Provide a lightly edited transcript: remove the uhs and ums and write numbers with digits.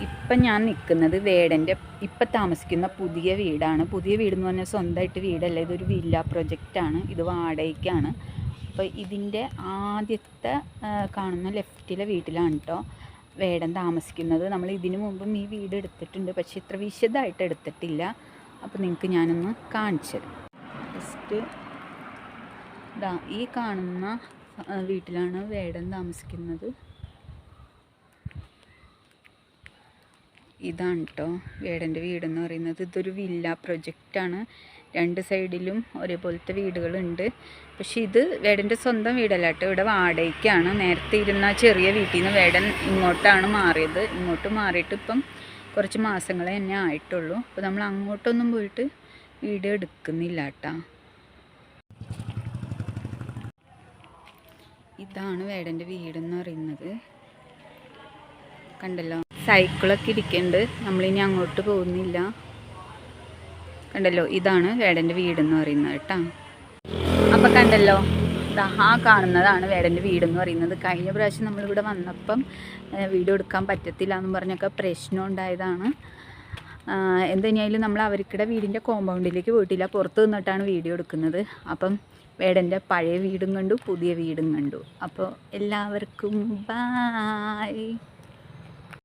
ഇപ്പം ഞാൻ നിൽക്കുന്നത് വേടൻ്റെ ഇപ്പം താമസിക്കുന്ന പുതിയ വീടാണ്. പുതിയ വീടെന്ന് പറഞ്ഞാൽ സ്വന്തമായിട്ട് വീടല്ല, ഇതൊരു വില്ല പ്രൊജക്റ്റാണ്. ഇത് വാടകയ്ക്കാണ്. അപ്പോൾ ഇതിൻ്റെ ആദ്യത്തെ കാണുന്ന ലെഫ്റ്റിലെ വീട്ടിലാണ് കേട്ടോ വേടൻ താമസിക്കുന്നത്. നമ്മൾ ഇതിനു മുമ്പും ഈ വീട് എടുത്തിട്ടുണ്ട്, പക്ഷേ ഇത്ര വിശദമായിട്ട് എടുത്തിട്ടില്ല. അപ്പോൾ നിങ്ങൾക്ക് ഞാനൊന്ന് കാണിച്ചു തരാം. ജസ്റ്റ് ഈ കാണുന്ന വീട്ടിലാണ് വേടൻ താമസിക്കുന്നത്. ഇതാണ് കേട്ടോ വേടൻ്റെ വീടെന്ന് പറയുന്നത്. ഇതൊരു വില്ല പ്രൊജക്റ്റാണ്. രണ്ട് സൈഡിലും ഒരേപോലത്തെ വീടുകളുണ്ട്. പക്ഷേ ഇത് വേടൻ്റെ സ്വന്തം വീടല്ല കേട്ടോ, ഇവിടെ വാടകയ്ക്കാണ്. നേരത്തെ ഇരുന്ന ചെറിയ വീട്ടിൽ നിന്ന് വേടൻ ഇങ്ങോട്ടാണ് മാറിയത്. ഇങ്ങോട്ട് മാറിയിട്ട് ഇപ്പം കുറച്ച് മാസങ്ങളെ തന്നെ ആയിട്ടുള്ളൂ. അപ്പോൾ നമ്മൾ അങ്ങോട്ടൊന്നും പോയിട്ട് വീഡിയോ എടുക്കുന്നില്ല കേട്ടോ. ഇതാണ് വേടൻ്റെ വീടെന്ന് പറയുന്നത്. കണ്ടല്ലോ, സൈക്കിളൊക്കെ ഇരിക്കുന്നുണ്ട്. നമ്മളിനി അങ്ങോട്ട് പോകുന്നില്ല. കണ്ടല്ലോ, ഇതാണ് വേടൻ്റെ വീടെന്ന് പറയുന്നത് കേട്ടോ. അപ്പം കണ്ടല്ലോ, ആ കാണുന്നതാണ് വേടൻ്റെ വീടെന്ന് പറയുന്നത്. കഴിഞ്ഞ പ്രാവശ്യം നമ്മളിവിടെ വന്നപ്പം വീഡിയോ എടുക്കാൻ പറ്റത്തില്ല എന്നും പറഞ്ഞൊക്കെ പ്രശ്നം ഉണ്ടായതാണ്. എന്തുതന്നെയായാലും നമ്മൾ അവർക്കിടെ വീടിൻ്റെ കോമ്പൗണ്ടിലേക്ക് പോയിട്ടില്ല, പുറത്ത് നിന്നിട്ടാണ് വീഡിയോ എടുക്കുന്നത്. അപ്പം വേടൻ്റെ പഴയ വീടും കണ്ടു, പുതിയ വീടും കണ്ടു. അപ്പോൾ എല്ലാവർക്കും ബായ്.